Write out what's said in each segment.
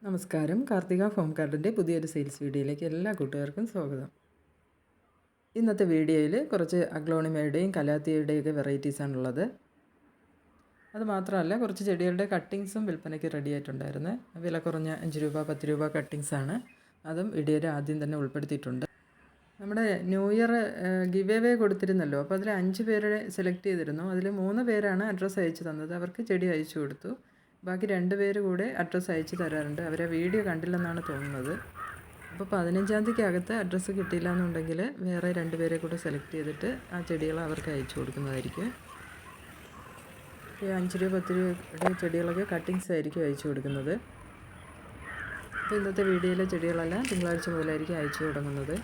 നമസ്കാരം. കാർത്തിക ഫോം കാർഡിൻ്റെ പുതിയൊരു സെയിൽസ് വീഡിയോയിലേക്ക് എല്ലാ കൂട്ടുകാർക്കും സ്വാഗതം. ഇന്നത്തെ വീഡിയോയിൽ കുറച്ച് അഗ്ലോണിമയുടെയും കലാത്തിയുടെയൊക്കെ വെറൈറ്റീസാണുള്ളത്. അതുമാത്രമല്ല, കുറച്ച് ചെടികളുടെ കട്ടിങ്സും വിൽപ്പനയ്ക്ക് റെഡി ആയിട്ടുണ്ടായിരുന്നു. വില കുറഞ്ഞ 5 രൂപ 10 രൂപ കട്ടിങ്സാണ്. അതും വീഡിയോയിൽ ആദ്യം തന്നെ ഉൾപ്പെടുത്തിയിട്ടുണ്ട്. നമ്മുടെ ന്യൂ ഇയർ ഗിവ് അവേ കൊടുത്തിരുന്നല്ലോ, അപ്പോൾ അതിൽ 5 പേരെ സെലക്ട് ചെയ്തിരുന്നു. അതിൽ 3 പേരാണ് അഡ്രസ്സ് അയച്ചു തന്നത്. അവർക്ക് ചെടി അയച്ചു കൊടുത്തു. ബാക്കി 2 പേര് കൂടെ അഡ്രസ്സ് അയച്ചു തരാറുണ്ട്. അവരെ വീഡിയോ കണ്ടില്ലെന്നാണ് തോന്നുന്നത്. അപ്പോൾ 15-ാം തീയതിക്കകത്ത് അഡ്രസ്സ് കിട്ടിയില്ല എന്നുണ്ടെങ്കിൽ വേറെ 2 പേരെ കൂടെ സെലക്ട് ചെയ്തിട്ട് ആ ചെടികൾ അവർക്ക് അയച്ചു കൊടുക്കുന്നതായിരിക്കും. ഈ 5 രൂപ 10 രൂപയുടെ ചെടികളൊക്കെ കട്ടിങ്സ് ആയിരിക്കും അയച്ചു കൊടുക്കുന്നത്. അപ്പോൾ ഇന്നത്തെ വീഡിയോയിലെ ചെടികളെല്ലാം തിങ്കളാഴ്ച മുതലായിരിക്കും അയച്ചു തുടങ്ങുന്നത്.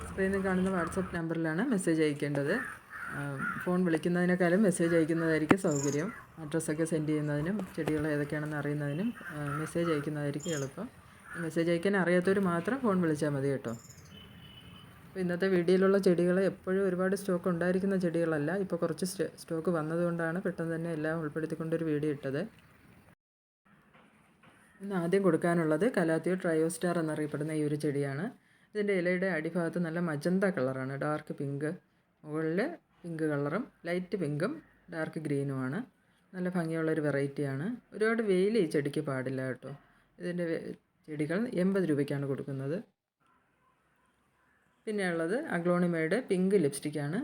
സ്ക്രീനിൽ കാണുന്ന വാട്സപ്പ് നമ്പറിലാണ് മെസ്സേജ് അയക്കേണ്ടത്. ഫോൺ വിളിക്കുന്നതിനേക്കാളും മെസ്സേജ് അയക്കുന്നതായിരിക്കും സൗകര്യം. അഡ്രസ്സൊക്കെ സെൻഡ് ചെയ്യുന്നതിനും ചെടികൾ ഏതൊക്കെയാണെന്ന് അറിയുന്നതിനും മെസ്സേജ് അയക്കുന്നതായിരിക്കും എളുപ്പം. മെസ്സേജ് അയക്കാൻ അറിയാത്തവർ മാത്രം ഫോൺ വിളിച്ചാൽ മതി കേട്ടോ. അപ്പോൾ ഇന്നത്തെ വീഡിയോയിലുള്ള ചെടികൾ എപ്പോഴും ഒരുപാട് സ്റ്റോക്ക് ഉണ്ടായിരിക്കുന്ന ചെടികളല്ല. ഇപ്പോൾ കുറച്ച് സ്റ്റോക്ക് വന്നതുകൊണ്ടാണ് പെട്ടെന്ന് തന്നെ എല്ലാം ഉൾപ്പെടുത്തിക്കൊണ്ടൊരു വീഡിയോ ഇട്ടത്. ഇന്ന് ആദ്യം കൊടുക്കാനുള്ളത് കലാത്തിയോ ട്രയോസ്റ്റാർ എന്നറിയപ്പെടുന്ന ഈ ഒരു ചെടിയാണ്. ഇതിൻ്റെ ഇലയുടെ അടിഭാഗത്ത് നല്ല മജന്ത കളറാണ്, ഡാർക്ക് പിങ്ക്. മുകളിൽ പിങ്ക് കളറും ലൈറ്റ് പിങ്കും ഡാർക്ക് ഗ്രീനുമാണ്. നല്ല ഭംഗിയുള്ളൊരു വെറൈറ്റിയാണ്. ഒരുപാട് വെയിൽ ഈ ചെടിക്ക് പാടില്ല കേട്ടോ. ഇതിൻ്റെ ചെടികൾ 80 രൂപയ്ക്കാണ് കൊടുക്കുന്നത്. പിന്നെ ഉള്ളത് അഗ്ലോണിമയുടെ പിങ്ക് ലിപ്സ്റ്റിക്കാണ്.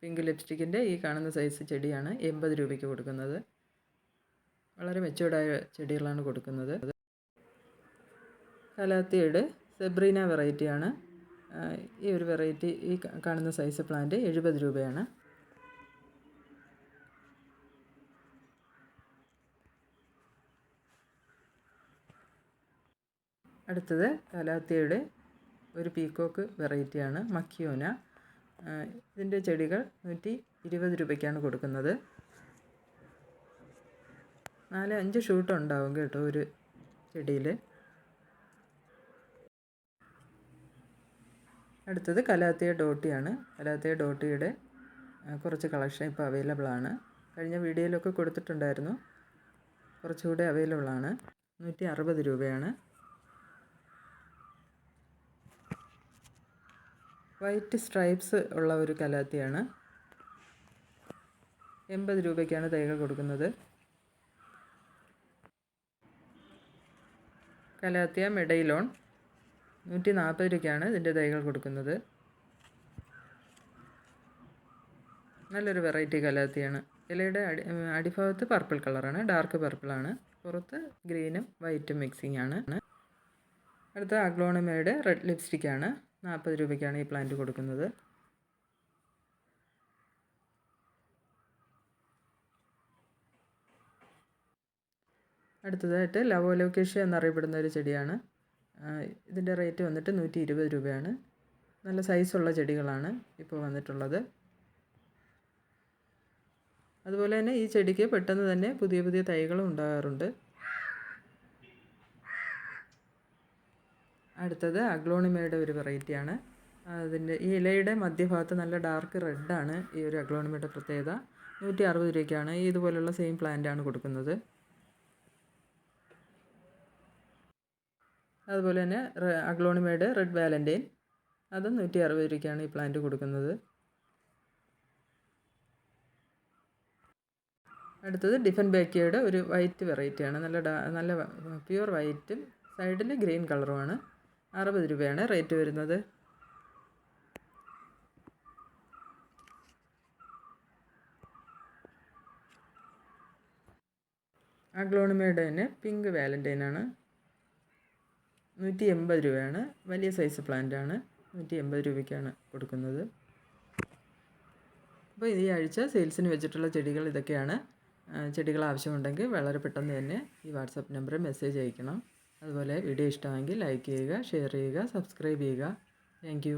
പിങ്ക് ലിപ്സ്റ്റിക്കിൻ്റെ ഈ കാണുന്ന സൈസ് ചെടിയാണ് 80 രൂപയ്ക്ക് കൊടുക്കുന്നത്. വളരെ മെച്ചൂർഡായ ചെടികളാണ് കൊടുക്കുന്നത്. കലാത്തിയുടെ സെബ്രീന വെറൈറ്റിയാണ്. ഈ ഒരു വെറൈറ്റി ഈ കാണുന്ന സൈസ് പ്ലാന്റ് 70 രൂപയാണ്. അടുത്തത് കലാത്തിയുടെ ഒരു പീക്കോക്ക് വെറൈറ്റിയാണ്, മക്കിയോന. ഇതിൻ്റെ ചെടികൾ 120 രൂപയ്ക്കാണ് കൊടുക്കുന്നത്. 4-5 ഷൂട്ട് ഉണ്ടാവും കേട്ടോ ഒരു ചെടിയിൽ. അടുത്തത് കലാത്തിയ ഡോട്ടിയാണ്. കലാത്തിയ ഡോട്ടിയുടെ കുറച്ച് കളക്ഷൻ ഇപ്പോൾ അവൈലബിൾ ആണ്. കഴിഞ്ഞ വീഡിയോയിലൊക്കെ കൊടുത്തിട്ടുണ്ടായിരുന്നു. കുറച്ചുകൂടെ അവൈലബിൾ ആണ്. 160 രൂപയാണ്. വൈറ്റ് സ്ട്രൈപ്സ് ഉള്ള ഒരു കലാത്തിയാണ്. 80 രൂപയ്ക്കാണ് തൈകൾ കൊടുക്കുന്നത്. കലാത്തിയ മെഡൈലോൺ 140 രൂപയ്ക്കാണ് ഇതിൻ്റെ തൈകൾ കൊടുക്കുന്നത്. നല്ലൊരു വെറൈറ്റി കലാത്തിയാണ്. ഇലയുടെ അടിഭാഗത്ത് പർപ്പിൾ കളറാണ്, ഡാർക്ക് പർപ്പിളാണ്. പുറത്ത് ഗ്രീനും വൈറ്റും മിക്സിംഗ് ആണ്. അടുത്ത അഗ്ലോണിമയുടെ റെഡ് ലിപ്സ്റ്റിക്കാണ്. 40 രൂപയ്ക്കാണ് ഈ പ്ലാന്റ് കൊടുക്കുന്നത്. അടുത്തതായിട്ട് ലവോലോക്കേഷ്യ എന്നറിയപ്പെടുന്ന ഒരു ചെടിയാണ്. ഇതിൻ്റെ റേറ്റ് വന്നിട്ട് 120 രൂപയാണ്. നല്ല സൈസുള്ള ചെടികളാണ് ഇപ്പോൾ വന്നിട്ടുള്ളത്. അതുപോലെ തന്നെ ഈ ചെടിക്ക് പെട്ടെന്ന് തന്നെ പുതിയ പുതിയ തൈകളും ഉണ്ടാകാറുണ്ട്. അടുത്തത് അഗ്ലോണിമയുടെ ഒരു വെറൈറ്റിയാണ്. അതിൻ്റെ ഈ ഇലയുടെ മധ്യഭാഗത്ത് നല്ല ഡാർക്ക് റെഡാണ് ഈ ഒരു അഗ്ലോണിമയുടെ പ്രത്യേകത. 160 രൂപയ്ക്കാണ് ഇതുപോലുള്ള സെയിം പ്ലാന്റാണ് കൊടുക്കുന്നത്. അതുപോലെ തന്നെ അഗ്ലോണിമയുടെ റെഡ് വാലൻറ്റൈൻ, അതും 160 രൂപയ്ക്കാണ് ഈ പ്ലാന്റ് കൊടുക്കുന്നത്. അടുത്തത് ഡിഫൻബേക്കിയയുടെ ഒരു വൈറ്റ് വെറൈറ്റിയാണ്. നല്ല പ്യുവർ വൈറ്റും സൈഡിൽ ഗ്രീൻ കളറുമാണ്. 60 രൂപയാണ് റേറ്റ് വരുന്നത്. അഗ്ലോണിമയുടെ തന്നെ പിങ്ക് വാലൻറ്റൈനാണ്. 180 രൂപയാണ്. വലിയ സൈസ് പ്ലാന്റാണ്. 180 രൂപയ്ക്കാണ് കൊടുക്കുന്നത്. അപ്പോൾ ഈ ആഴ്ച സെയിൽസിന് വെച്ചിട്ടുള്ള ചെടികൾ ഇതൊക്കെയാണ്. ചെടികൾ ആവശ്യമുണ്ടെങ്കിൽ വളരെ പെട്ടെന്ന് തന്നെ ഈ വാട്സപ്പ് നമ്പറിൽ മെസ്സേജ് അയക്കണം. അതുപോലെ വീഡിയോ ഇഷ്ടമെങ്കിൽ ലൈക്ക് ചെയ്യുക, ഷെയർ ചെയ്യുക, സബ്സ്ക്രൈബ് ചെയ്യുക. താങ്ക്